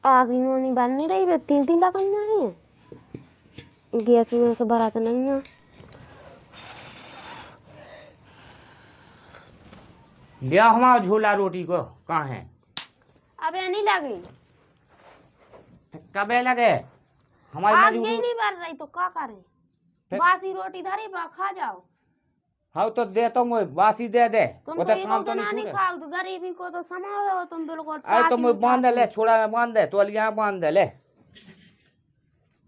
आग नहीं बन नहीं रही, तीन तीन लगन है। गैस में से भरा तो नहीं है। लिया हमारा झोला रोटी को कहाँ है? अबे नहीं लगी। कब लगे? हमारी आग मजबूरी नहीं बन रही तो क्या करे? बासी रोटी धरी बा खा जाओ। हाँ तो दे तो मुझे बासी दे दे। तुम तो एक दिन नहीं खाओ तो गरीबी को तो समाओ हो तुम बिल्कुल। अरे तो मुझे बांध ले, छोड़ा में बांध दे, तो यहाँ बांध दे, ले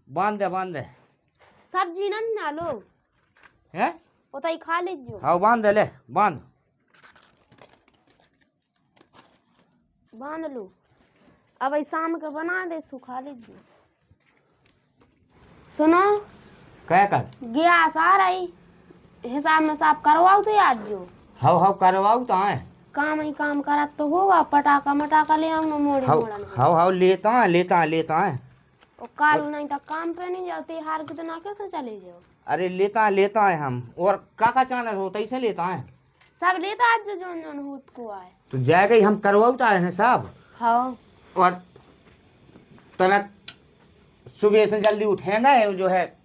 बांध दे। सब्जी नहीं ना लो हैं? उताई खा लीजिए। हाँ बांध दे, ले बांध लो। अब शाम के बना दे, सुखा लीजिए। सुनो क्या कर गैस आ रही, हिसाब में साफ करवाओ तो आज जो। हाँ करवाऊ तो है। काम ही काम करा तो होगा। पटाखा मटाखा ले आओ ना मोड़ी मोड़न। हाँ लेता है। और कालू नहीं तो काम पे नहीं जाते, हार के दिन कैसे चले जाओ? अरे लेता है हम। और काका चानस होता ही से लेता है सब लेता आज जो जोन होत को आए तो जाएगा ही, हम करवाता है साहब। हाँ और तनक सुबह से जल्दी उठेंगे जो है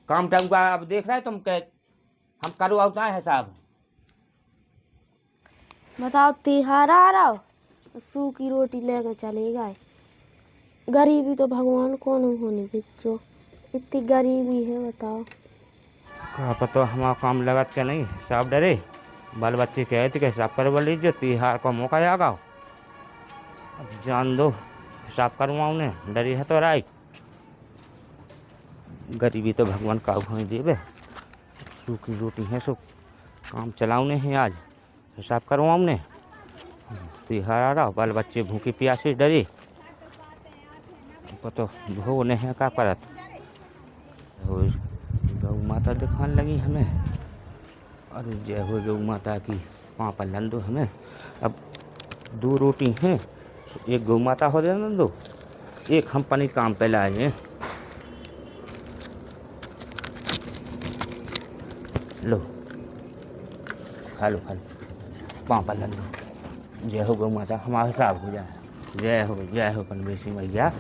काम टाइम का। अब देख रहे हैं तुम के हम करवाता है साहब। बताओ तिहार आ रहा हो, सूखी रोटी लेकर चले गए। गरीबी तो भगवान को नहीं होने दीजो, इतनी गरीबी है बताओ। क्या पता हमारा काम लगत के नहीं, साहब डरे बाल बच्चे कहे थे कि हिसाब करवा लीजिए, तिहार का मौका आगा। अब जान दो हिसाब करवाऊँ ने, डरी है तो राय। गरीबी तो भगवान का ही देवे। सूखी रोटी है सो काम चलाऊने है आज, हिसाब करवाऊँ ने। तिहार आ रहा, बाल बच्चे भूखे प्यासे डरे। तो भो नहीं है क्या करत। गौ माता दिखाने लगी हमें। अरे जय हो गौ माता की, वहाँ पर लन दो हमें। अब 2 रोटी हैं, एक गौ माता हो देना दो, एक हम पनीर काम पे लाए हैं। लो खा लो वहाँ पर लन दो। जय हो गौ माता, हमारा हिसाब हो जाए। जय हो पनवेशी मैया,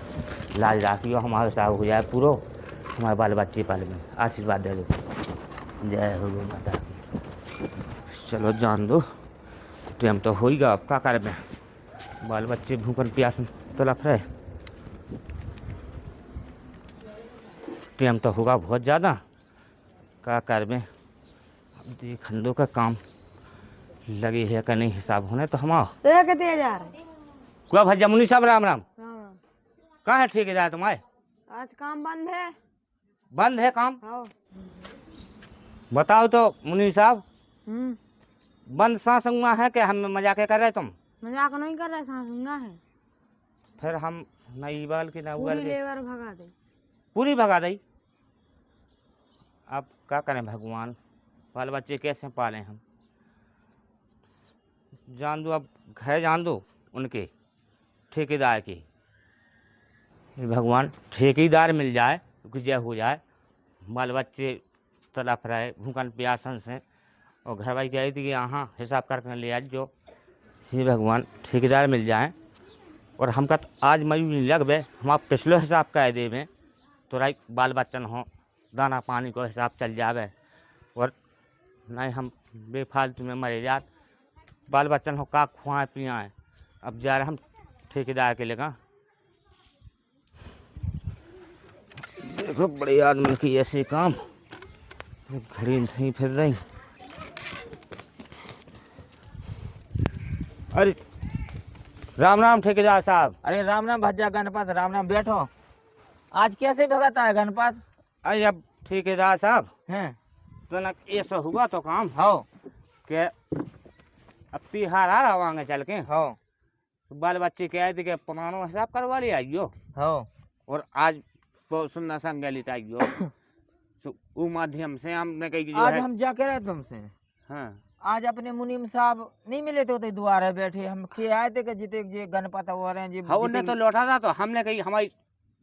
लाज राखियो, हमारा हिसाब हो जाए पूरा। हमारे बाल बच्चे पाले में आशीर्वाद दे दो। जय हो गौ माता। चलो जान दो, टाइम तो हो ही गया, अब क्या कर में। बाल बच्चे भूखन प्यासन तड़प रहे। टाइम तो होगा बहुत ज़्यादा, क्या कर में। अब देख दो का काम लगे है कि नहीं, हिसाब होने तो हमारा कहते जा रहे क्या भैया मुनि साहब राम राम। कहाँ है ठेकेदार तुम्हारे? आज काम बंद है। बंद है काम? हाँ। बताओ तो मुनि साहब, हम्म। बंद सांसूंगा है कि हम मजाक कर रहे तुम? मजाक नहीं कर रहे, सांसूंगा है। फिर हम नई बाल की ना पूरी लेबर भगा दे। पूरी भगा दी। अब क्या करें भगवान, बाल बच्चे कैसे पालें हम। जान दो, अब घर जान दो उनके ठेकेदार की। भगवान ठेकेदार मिल जाए तो जय हो जाए। बाल बच्चे तड़प रहे भूखन प्यासन से, और घर वाली कही थी कि यहाँ हिसाब करके ले आज जो। हे भगवान ठेकेदार मिल जाए, और हमका तो आज मजबूरी लग बे, हम आप पिछले हिसाब का देवें तो राई बाल बच्चन हो, दाना पानी को हिसाब चल जावे। और नहीं हम बेफालतू में मरे जात, बाल बच्चन हो का खुआए पियाएँ। अब जा रहे हम ठेकेदार के लेकर। देखो बड़े आदमी की ऐसे काम, घड़ी नहीं फिर रही। अरे राम राम ठेकेदार साहब। अरे राम राम भज्जा गणपत, राम राम बैठो। आज कैसे भगाता है गणपत? अरे अब ठेकेदार साहब हैं तो न ऐसा हुआ तो काम हो के अब तिहार आ रहा आगे चल के। हो बाल बच्चे कहे थे कि पुरानो हिसाब करवा लिया आइयो, हो और आज बहुत सुंदर संग लिता आइयो। तो वो माध्यम से हमने कही आज हम जा के रहे तुमसे। हाँ आज अपने मुनीम साहब नहीं मिले थे द्वारा बैठे, हम के आए थे कि जिते जे गणपत हो रहे हैं जी। हाँ उन्हें तो लौटा था, तो हमने कही हमारी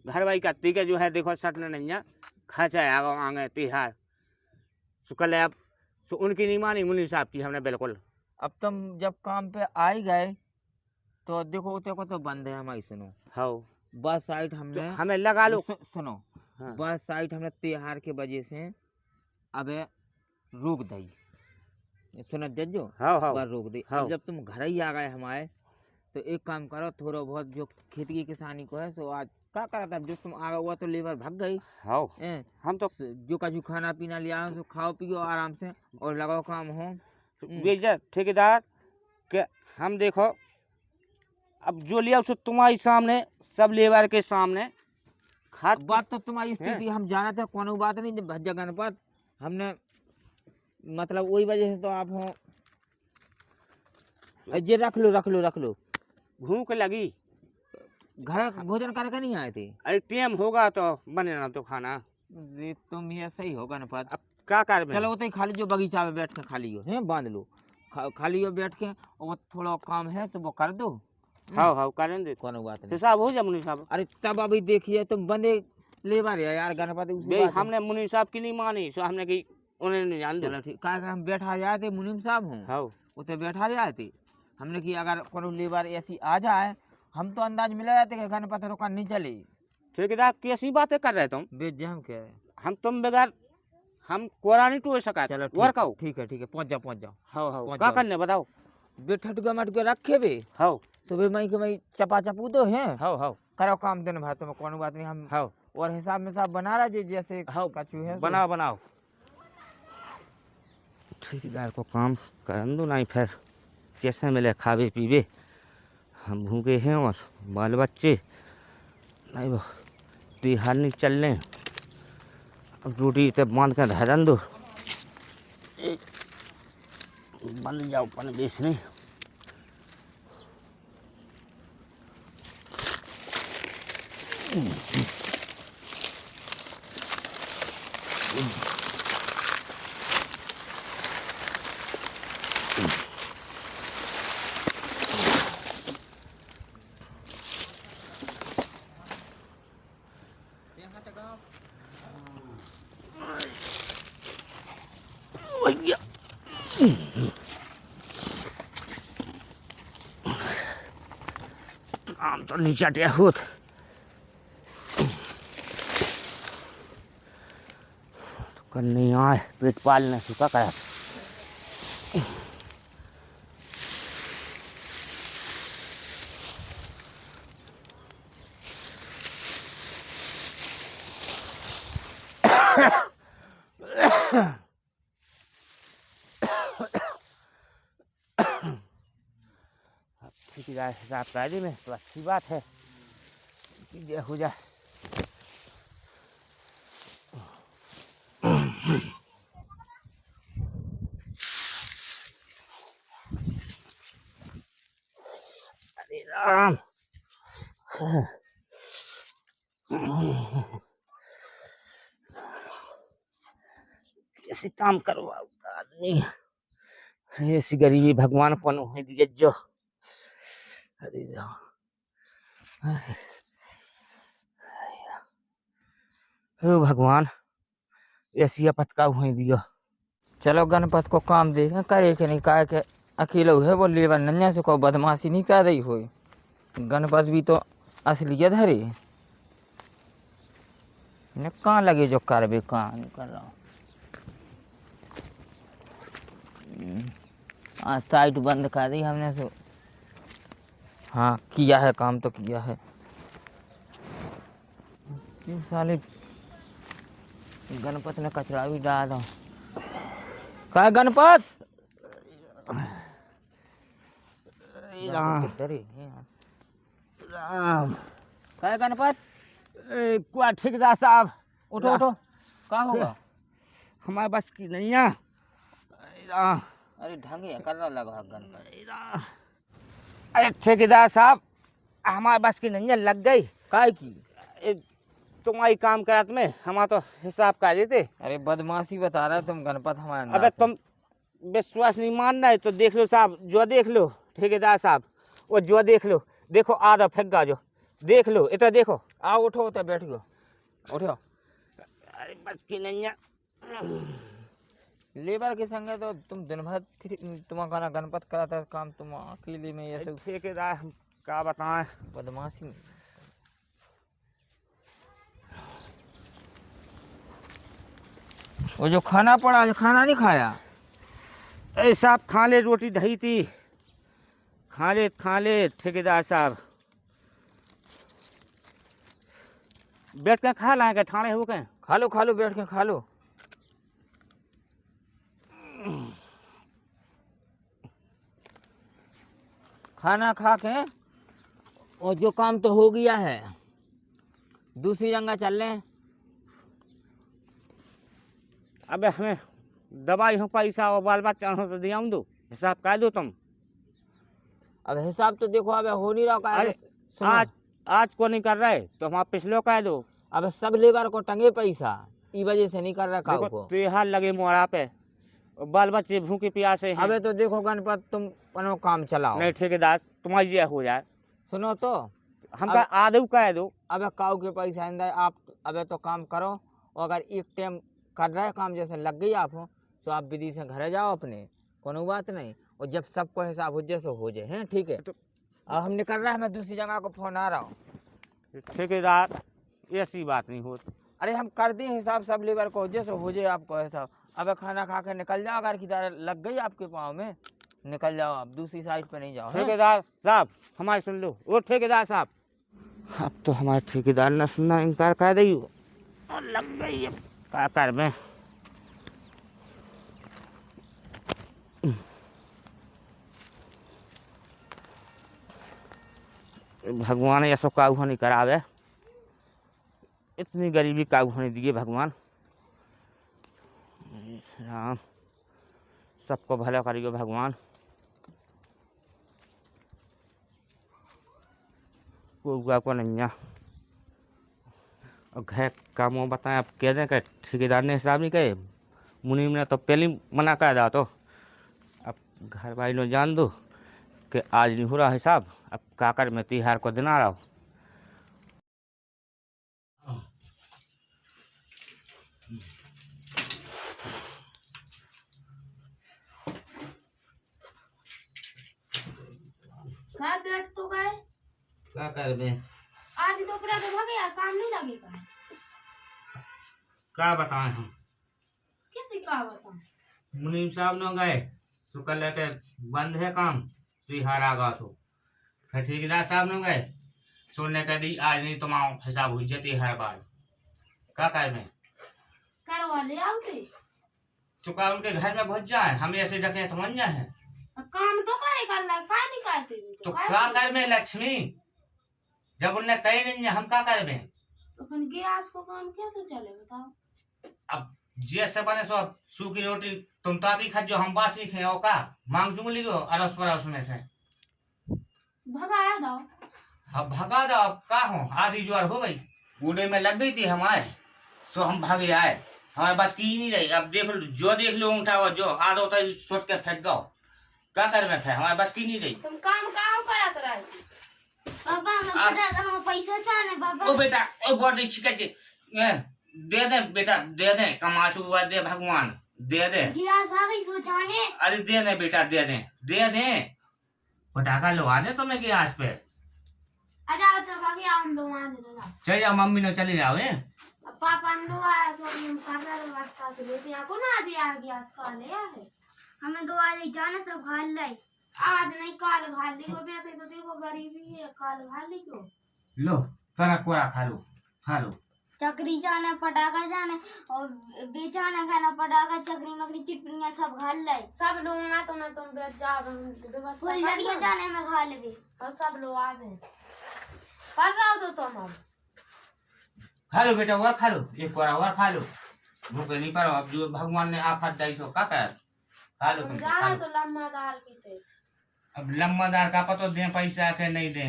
घर वाली कत्ती के जो है देखो सट नहीं है खर्चा है आगे तिहार शुक्ल है। अब तो उनकी नहीं मानी मुनि साहब की हमने बिल्कुल। अब तुम जब काम पे आ ही गए तो देखो को तो बंद है हमारी सुनो। हाँ बस साइड हमने हमें लगा लो। सुनो, हाँ। बस साइड हमने त्योहार के वजह से अबे रोक दी, सुनो जज्जो, हाँ हाँ बस रोक दी। हाँ। अब जब तुम घर ही आ गए हमारे, तो एक काम करो, थोड़ा बहुत जो खेती की किसानी को है सो आज क्या करा था, जो तुम आ गए हुआ तो लेबर भाग गई। हाँ हम तो जो कछु खाना पीना लिया सो खाओ पियो आराम से और लगाओ काम हो। बेजा ठेकेदार के हम देखो अब जो लिया उसे तुम्हारे सामने, सब लेबर के सामने खाद। बात तो तुम्हारी स्थिति हम जाना था, कोनो बात नहीं, जब भज्जा गणपत हमने मतलब वही वजह से तो आप हो। ये रख लो रख लो रख लो। भूख लगी, घर भोजन करके नहीं आए थे? अरे टाइम होगा तो बनेना तो खाना। ये तुम ये सही हो गणपत। अब क्या कर चलो वो तो खा लीजिए, बगीचा में बैठ के खा लियो, हैं बांध लो, खा लियो बैठ के, और थोड़ा काम है तो वो कर दो। हाँ हाँ करेंगे, कोनो बात नहीं। हिसाब हो जाए मुनीर साहब। अरे तब अभी देखिए तुम बंदे लेबर है यार गणपति, उसी बे बात है। हमने मुनीर साहब की नहीं मानी, सो हमने की उन्हें नहीं जान दो। चलो ठीक, का हम बैठा जाए थे मुनीम साहब हूँ, हाँ उसे बैठा जाए थे। हमने कि अगर कोनो लेबर ऐसी आ जाए, हम तो अंदाज मिला जाते कि गणपति रोका नहीं चले। ठेकेदार कैसी बातें कर रहे तुम? बेच हम कह रहे। हम तुम बगैर हम कोरा नहीं टूट सका। चलो वर्क ठीक है ठीक है, पहुँच जाओ पहुँच जाओ। हाँ हाँ पहुंच क्या जाओ। करने बताओ। बेठट के मट के रखे बे, हाँ सुबह मई के मई चपा चपू दो हैं, हाँ हाँ करो काम दिन भर, तुम्हें कोनो बात नहीं। हम हाँ और हिसाब में सब बना रहा जैसे हाँ कछु है। बनाओ बनाओ। ठेकेदार को काम करन दो, नहीं फिर कैसे मिले खावे पीवे। हम भूखे हैं और बाल बच्चे नहीं, वो त्योहार नहीं चल रहे। अब रोटी तो बांध कर धरन दो, बन जाओ पन बेचने। भैया आम तो नहीं चटिया होत, तो करने आए पेट पालने से क्या करा। ठेकेदार हिसाब कायदे में तो अच्छी बात है कि ये हो जाए। अरे राम, कैसे काम करवाओ आदमी, ऐसी गरीबी भगवान को नहीं दिए जो। अरे राम, हे भगवान ऐसी आपत का हुई दियो। चलो गणपत को काम देखें करे कि नहीं, का के अकेले हुए वो लेबर नन्या से को बदमाशी नहीं कर रही हो। गणपत भी तो असलियत है रे, ने कहाँ लगे जो करबे, कहाँ नहीं कर रहा। आज साइट बंद कर दी हमने सो। हाँ किया है काम तो किया है। क्यों साले गणपत ने कचरा भी डाला। का गणपत राम राम, का गणपत क्या ठेकेदार साहब उठो उठो, का होगा? हमारे बस की नहीं है। राम, अरे ढंगे करना लगा गणपत। अरे ठेकेदार साहब हमारे बस की नहीं है, लग गई। काय की? तुम्हारी काम करात में हमारा तो हिसाब का देते। अरे बदमाशी बता रहा है तुम गणपत हमारे। अगर तुम विश्वास नहीं मानना है तो देख लो साहब, जो देख लो ठेकेदार साहब, वो जो देख लो, देखो आधा फेंका जो देख लो, इतना देखो। आओ उठो तो बैठ गयो, उठो। अरे बस की नहीं है। लेबर के संग तो तुम दिन भर तुम्हारा गणपत कराता काम, तुम अकेले में ऐसे ठेकेदार हम क्या बताएं। बदमाशी। वो जो खाना पड़ा है, खाना नहीं खाया? अरे साहब खा ले, रोटी दही थी, खा ले ठेकेदार साहब। बैठ के खा लाएंगे, ठाणे हो के। खा लो बैठ के खा लो। खाना खा के और जो काम तो हो गया है, दूसरी जगह चल रहे हैं। अबे हमें दवाई हो पैसा और बाल बच्चा हो तो दिया दो, हिसाब कर दो तुम। अब हिसाब तो देखो, अब हो नहीं रहा। अरे आज को नहीं कर रहे तो हम पिछले कह दो। अब सब लेबर को टंगे पैसा, ई वजह से नहीं कर रहा काम को। त्योहार लगे मोड़ा पे, और बाल बच्चे भूखे प्यासे हैं। अबे तो देखो गणपत, तुम अपना काम चलाओ। नहीं ठेकेदार तुम्हारी ये हो जाए। सुनो तो, हमका आदू कह दो। अबे काऊ के पैसा अंदर आप अबे तो काम करो, और अगर एक टाइम कर रहे काम जैसे लग गई आप तो आप विधि से घर जाओ अपने, कोनो बात नहीं। और जब सबको हिसाब हो जैसे हो जाए हैं, ठीक है। अब हम निकल रहे हैं, मैं दूसरी जगह को फोन आ रहा हूँ। ठेकेदार ऐसी बात नहीं होती। अरे हम कर दें हिसाब सब लेबर को जैसे हो जाए आपको हिसाब। अब खाना खा के निकल जाओ, अगर की लग गई आपके पाँव में निकल जाओ, आप दूसरी साइड पे नहीं जाओ। ठेकेदार साहब हमारी सुन लो। वो ठेकेदार साहब, अब तो हमारे ठेकेदार न सुनना इनकार कर दी और लग गई है क्या कर में। भगवान ऐसा काबू नहीं करावे, इतनी गरीबी काबू होने दिए भगवान। राम सबको भला करियो भगवान। कोई को नहीं है। और घर कामों बताएं, अब कह दें कि ठेकेदार ने हिसाब नहीं कहे, मुनीम ने तो पहले ही मना कर दिया। तो अब घर वाले ने जान दो कि आज नहीं हो रहा हिसाब। अब काकर में तिहार को दिन आ रहा हो। घर बैठ तो गए, क्या कर में आज दोपहर तो भाग गया, काम नहीं लगेगा। क्या बताएं हम, किसी का बताऊं? मुनीम साहब ने गए शुक्र लेके बंद है काम, तिहार आगा तो फिर ठेकेदार साहब ने गए सुनने कह दी आज नहीं तुम्हारा हिसाब हो जाती है बाद। क्या कर में करवा ले आते, चुका उनके घर में घुस जाए, हम ऐसे डके तो मन जाए। काम तो करे करना, काय नहीं करते तो क्या कर में लक्ष्मी, जब उनने कही नहीं हम क्या कर में। अपन गैस को काम कैसे चले बताओ। अब जैसे बने सो सूखी रोटी तुम ताती खा जो हम बासी खे और का मांग चुंग लियो अड़ोस पड़ोस में से भगाया दो। अब भगा दो। अब का हो आधी ज्वार हो गई, बूढ़े में लग गई थी हमारे, सो हम भागे आए। हमारे बस की नहीं रही। अब देख लो उठाओ जो आधा होता है छोट के फेंक गो। क्या कर में हमारे बस की नहीं रही। तुम काम करत रहे बाबा मैं पता पैसा चाहने बाबा। ओ बेटा ओ बॉडी छिके दे दे बेटा, दे दे कमाशु हुआ दे भगवान, दे दे। गिलास आ गई सोचाने। अरे दे दे बेटा, दे दे दे दे। पटाखा लगा दे तुम्हें गैस पे। आजा तो भागे हम लोग आने लगा। चल जाओ, मम्मी ने चले जाओ। पापा ने आया सो हम कर रहे रास्ता से लेते हैं को ना दिया गैस का ले है। हमें दो वाले जाने सब खा ले। आज नहीं काल घाल ली को, वैसे तो देखो गरीबी है, काल घाल ली को। लो तरा कोरा खा लो। चक्री जाने पटाखा जाने और बेचाने खाना पटाखा चक्री मकड़ी चिटपड़ियाँ सब खा ले। सब लोग ना तुम बैठ जाओ व्यवस्था फुल लड़ियाँ जाने में खा ले। और सब लोग आ गए कर रहा हो तो तुम अब खा लो बेटा, और खा लो, एक कोरा और खा लो। भूखे नहीं पड़ो। अब जो भगवान ने आफत दी सो का कर खा लो तुम, खा जाना लो। तो लम्बा दाल की थे। अब लम्बादार का पतो दे पैसा के नहीं दे,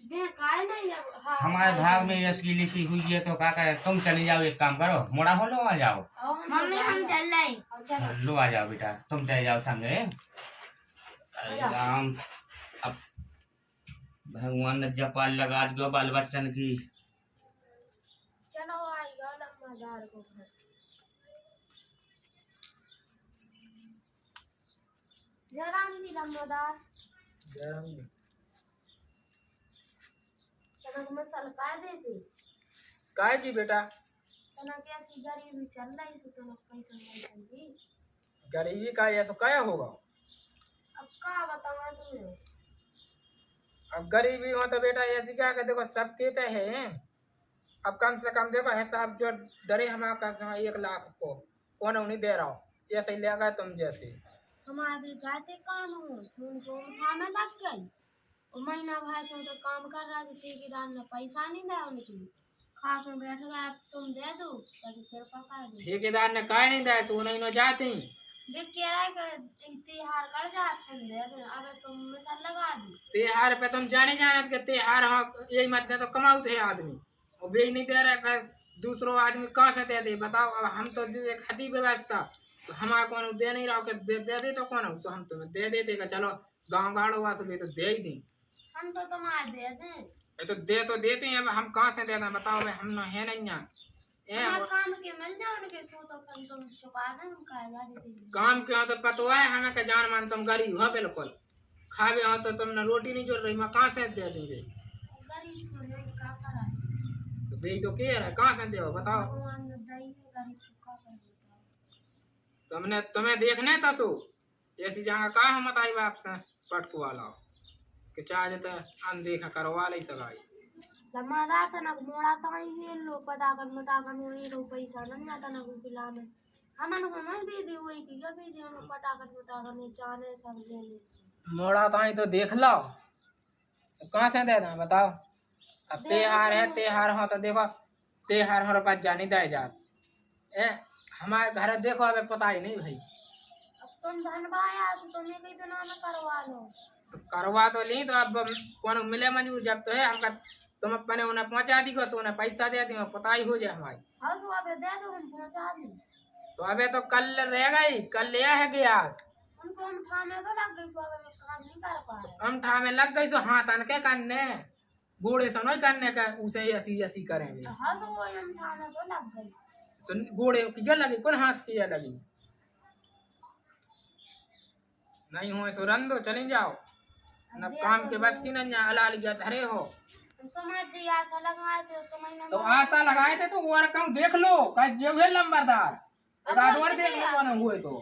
दे काय नहीं अब। हाँ, हमारे भाग में इसकी लिखी हुई है तो क्या करे। तुम चले जाओ, एक काम करो मोड़ा हो लो, आ जाओ। मम्मी हम चल रहे। चलो लो आ जाओ बेटा, तुम चले जाओ संगे। अरे राम, अब भगवान ने जपाल लगा दियो बाल बच्चन की। चलो आएगा लम्बा दाल को घर। जरा नहीं लम्बा दाल चलो मसाला काय देते काय की बेटा तना कैसी गरीबी चल रही तो तना पैसा नहीं चलती। गरीबी का ये तो क्या होगा। अब का बताऊं तुम्हें। अब गरीबी हो तो बेटा ऐसी क्या कर देखो सबके तो है। अब कम से कम देखो हिसाब जो डरे हमारा 1 लाख को कौन नहीं दे रहा हूँ ऐसे ही लेगा तुम जैसे। हमारे जाते काम हो सुन को उठाने लग गई और महीना भाई से तो काम कर रहा था ठेकेदार ने पैसा नहीं दिया उनकी खा के बैठ गया तुम दे दो फिर पका दो। ठेकेदार ने कहा नहीं दिया तो नहीं जाती वे कह रहा है कि त्योहार कर जा तुम दे दो अब तुम मिसाल लगा दो। त्योहार पे तुम जाने के त्योहार हाँ यही मत दे तो कमाऊ थे आदमी और वे नहीं दे रहे फिर दूसरों आदमी कहाँ से दे दे बताओ। अब हम तो खती व्यवस्था तो हमारा कौन दे नहीं रहा दे दे तो कौन हो तो हम तुम्हें दे देते का चलो गाँव गाड़ो हुआ तो वे तो दे ही दी। हम तो तुम्हारे दे दें तो देते हैं अब हम कहाँ से देना बताओ भाई हम है नहीं यहाँ काम के मिल जाओ उनके सो तो फिर तुम चुका दें उनका काम के हो तो पता है हमें का जान मान तुम गरीब हो बिल्कुल खावे हो तो तुमने रोटी नहीं जोड़ रही मैं कहाँ से दे देंगे गरीब थोड़े का करा तो भाई तो क्या है कहाँ से दे बताओ। भगवान ने दई है गरीब को का कर देता। तुमने तुम्हें देखने था तो ऐसी जगह का हम बताई बाप से पटक वाला कि चाहे तो अनदेखा करवा ले सगाई लम्मा दाता ना मोड़ा ताई ये लो पटाकन हुई तो पैसा नहीं आता ना पिलाने हमन को नहीं भी दी हुई कि कभी दी हम पटाकन चाने सब लेने मोड़ा ताई तो देख लो तो कहाँ से दे दें बताओ। अब त्योहार है त्योहार हो तो देखो त्योहार हमारे पास जानी दे जात ए हमारे घर देखो अब पता ही नहीं भाई। अब तुम धनवाया तो तुम्हें कई दिनों में करवा लो तो करवा तो ली तो अब कौन मिले मंजूर जब तो है हमका तुम अपने उन्हें पहुंचा दी को उन्हें पैसा दे दी पता ही हो जाए हमारी। हाँ सुबह पे दे दो हम पहुंचा दी तो अबे तो कल रहेगा ही कल ले है गैस उनको हम ठामे तो लग गई सुबह में काम नहीं कर पाए हम ठामे लग गई तो हाथ आन के करने गोड़े से नहीं करने का उसे ऐसी ऐसी करेंगे। हाँ सुबह हम ठामे तो लग गई तो गोड़े की क्या लगी कौन हाथ की लगी नहीं हो सो रन दो चली जाओ न काम के बस की न अला लिया धरे हो तुम्हारी आशा लगाए थे तुम्हें तो आशा लगाए थे तो वो रकम देख लो जो है लंबरदार और देख लो कौन हुए तो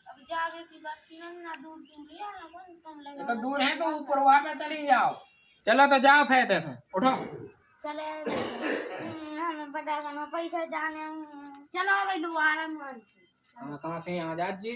अब जावे की बस की ना दूर लिया ना कौन तुम ये लगा तो दूर है तो ऊपर वहां पे चली जाओ। चलो तो जाओ फायदे से उठो चले हमें पटाखन में पैसा जाने चलो भाई दोबारा मान कहाँ से आजाद जी